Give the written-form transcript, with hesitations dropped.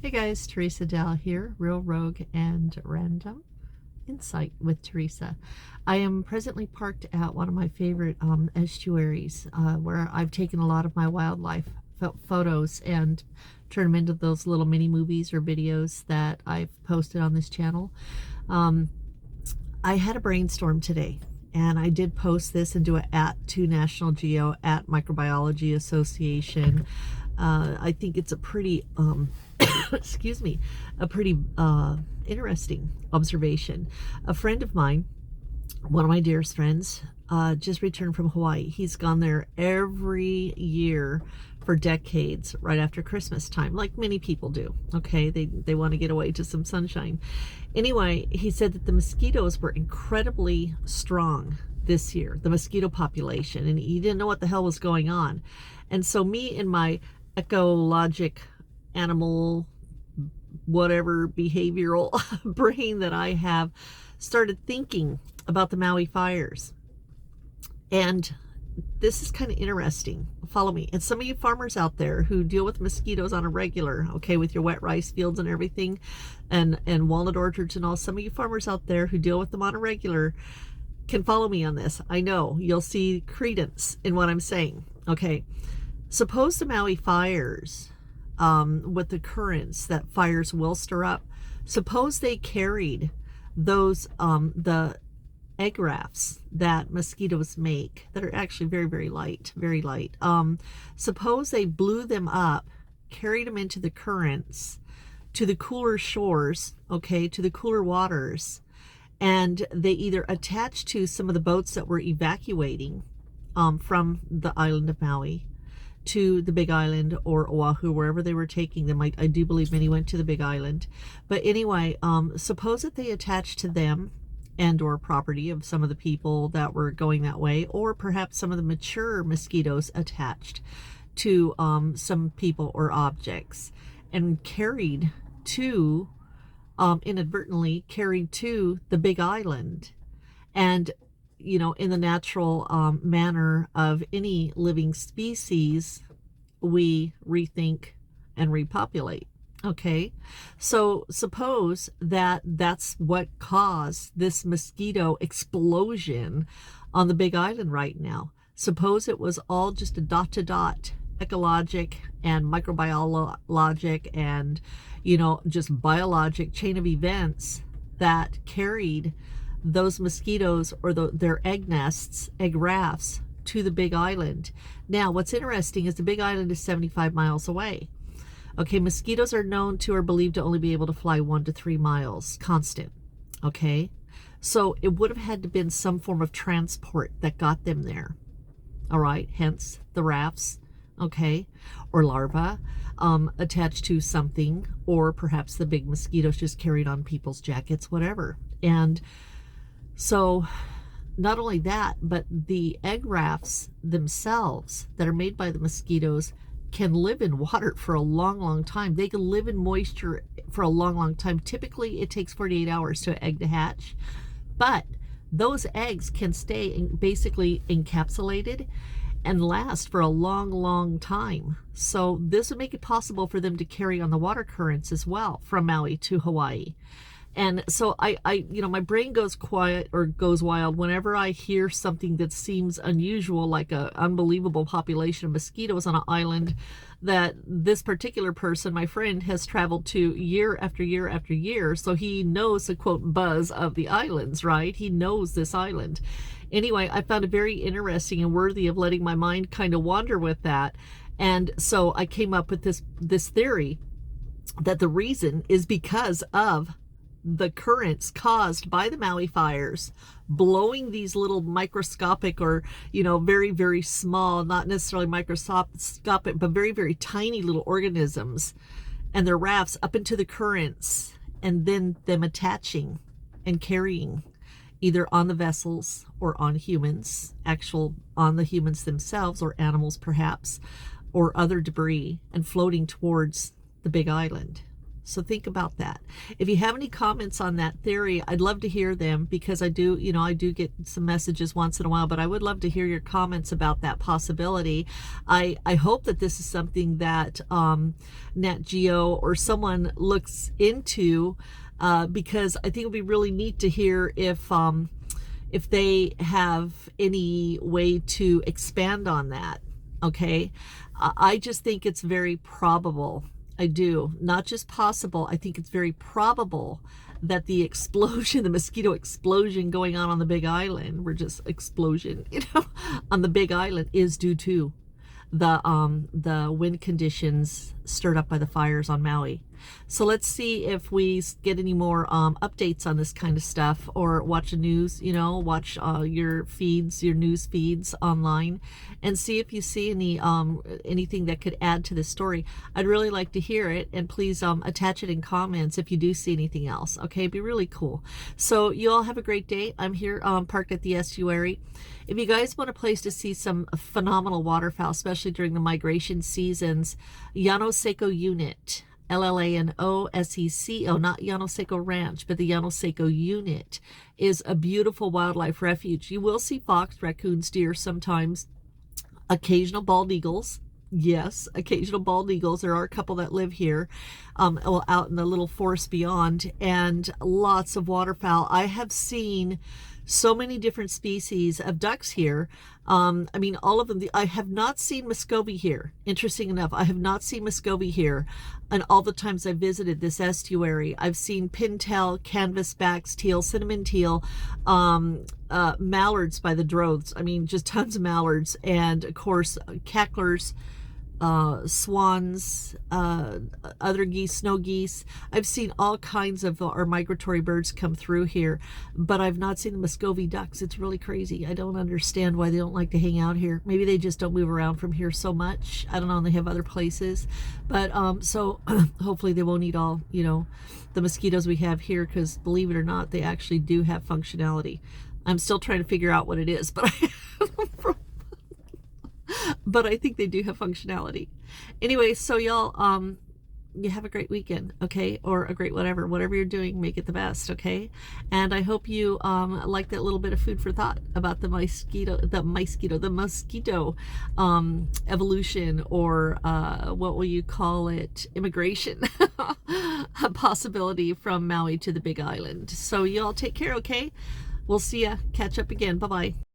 Hey guys, Teresa Dell here, Real Rogue and Random Insight with Teresa. I am presently parked at one of my favorite estuaries where I've taken a lot of my wildlife photos and turned them into those little mini movies or videos that I've posted on this channel. I had a brainstorm today, and I did post this and do it @ National Geo, Microbiology Association. I think it's a pretty excuse me, a pretty interesting observation. A friend of mine, one of my dearest friends, just returned from Hawaii. He's gone there every year for decades right after Christmas time, like many people do. Okay, they want to get away to some sunshine. Anyway, he said that the mosquitoes were incredibly strong this year, the mosquito population, and he didn't know what the hell was going on. And so me, in my ecologic animal whatever behavioral brain that I have, started thinking about the Maui fires. And this is kind of interesting. Follow me. And some of you farmers out there who deal with mosquitoes on a regular, okay, with your wet rice fields and everything, and walnut orchards and all, some of you farmers out there who deal with them on a regular can follow me on this. I know you'll see credence in what I'm saying. Okay, suppose the Maui fires, with the currents that fires will stir up, suppose they carried those the egg rafts that mosquitoes make, that are actually very, very light, very light. Suppose they blew them up, carried them into the currents to the cooler shores, okay, to the cooler waters, and they either attached to some of the boats that were evacuating from the island of Maui to the Big Island or Oahu, wherever they were taking them. I do believe many went to the Big Island. But anyway, suppose that they attached to them and or property of some of the people that were going that way, or perhaps some of the mature mosquitoes attached to some people or objects, and carried to, inadvertently carried to the Big Island. And you know, in the natural manner of any living species, we rethink and repopulate. Okay, so suppose that that's what caused this mosquito explosion on the Big Island right now. Suppose it was all just a dot-to-dot ecologic and microbiologic and, you know, just biologic chain of events that carried those mosquitoes or their egg nests, egg rafts, to the Big Island. Now, what's interesting is the Big Island is 75 miles away. Okay, mosquitoes are known to or believed to only be able to fly 1 to 3 miles constant. Okay, so it would have had to been some form of transport that got them there. All right, hence the rafts, okay, or larvae attached to something, or perhaps the big mosquitoes just carried on people's jackets, whatever. And so not only that, but the egg rafts themselves that are made by the mosquitoes can live in water for a long, long time. They can live in moisture for a long, long time. Typically, it takes 48 hours to an egg to hatch, but those eggs can stay basically encapsulated and last for a long, long time. So this would make it possible for them to carry on the water currents as well from Maui to Hawaii. And so I you know, my brain goes quiet or goes wild whenever I hear something that seems unusual, like a unbelievable population of mosquitoes on an island that this particular person, my friend, has traveled to year after year after year. So he knows the quote buzz of the islands, right? He knows this island. Anyway, I found it very interesting and worthy of letting my mind kind of wander with that. And so I came up with this theory that the reason is because of the currents caused by the Maui fires blowing these little microscopic, or, you know, very, very small, not necessarily microscopic, but very, very tiny little organisms and their rafts up into the currents, and then them attaching and carrying either on the vessels or on humans, on the humans themselves, or animals perhaps, or other debris, and floating towards the Big Island. So think about that. If you have any comments on that theory, I'd love to hear them, because I do, I do get some messages once in a while, but I would love to hear your comments about that possibility. I hope that this is something that Nat Geo or someone looks into, because I think it would be really neat to hear if they have any way to expand on that. Okay, I just think it's very probable. I do. Not just possible. I think it's very probable that the explosion, the mosquito explosion going on the Big Island, we're just explosion, on the Big Island, is due to the wind conditions stirred up by the fires on Maui. So let's see if we get any more updates on this kind of stuff, or watch the news, watch your feeds, your news feeds online, and see if you see any anything that could add to this story. I'd really like to hear it, and please attach it in comments if you do see anything else. Okay, it'd be really cool. So you all have a great day. I'm here parked at the estuary. If you guys want a place to see some phenomenal waterfowl, especially during the migration seasons, Llano Seco Unit, LLANOSECO, not Llano Seco Ranch, but the Llano Seco Unit, is a beautiful wildlife refuge. You will see fox, raccoons, deer sometimes, occasional bald eagles. Yes, occasional bald eagles. There are a couple that live here, out in the little forest beyond, and lots of waterfowl. I have seen so many different species of ducks here. I mean, all of them. I have not seen Muscovy here. Interesting enough, I have not seen Muscovy here. And all the times I visited this estuary, I've seen pintail, canvasbacks, teal, cinnamon teal, mallards by the droves. I mean, just tons of mallards. And of course, cacklers, swans, other geese, snow geese. I've seen all kinds of our migratory birds come through here, but I've not seen the Muscovy ducks. It's really crazy. I don't understand why they don't like to hang out here. Maybe they just don't move around from here so much. I don't know. They have other places, but so hopefully they won't eat all, the mosquitoes we have here, because believe it or not, they actually do have functionality. I'm still trying to figure out what it is, but but I think they do have functionality. Anyway, so y'all, you have a great weekend, okay? Or a great whatever you're doing, make it the best, okay? And I hope you like that little bit of food for thought about the mosquito evolution, or what will you call it, immigration possibility from Maui to the Big Island. So y'all take care, okay? We'll see ya. Catch up again. Bye-bye.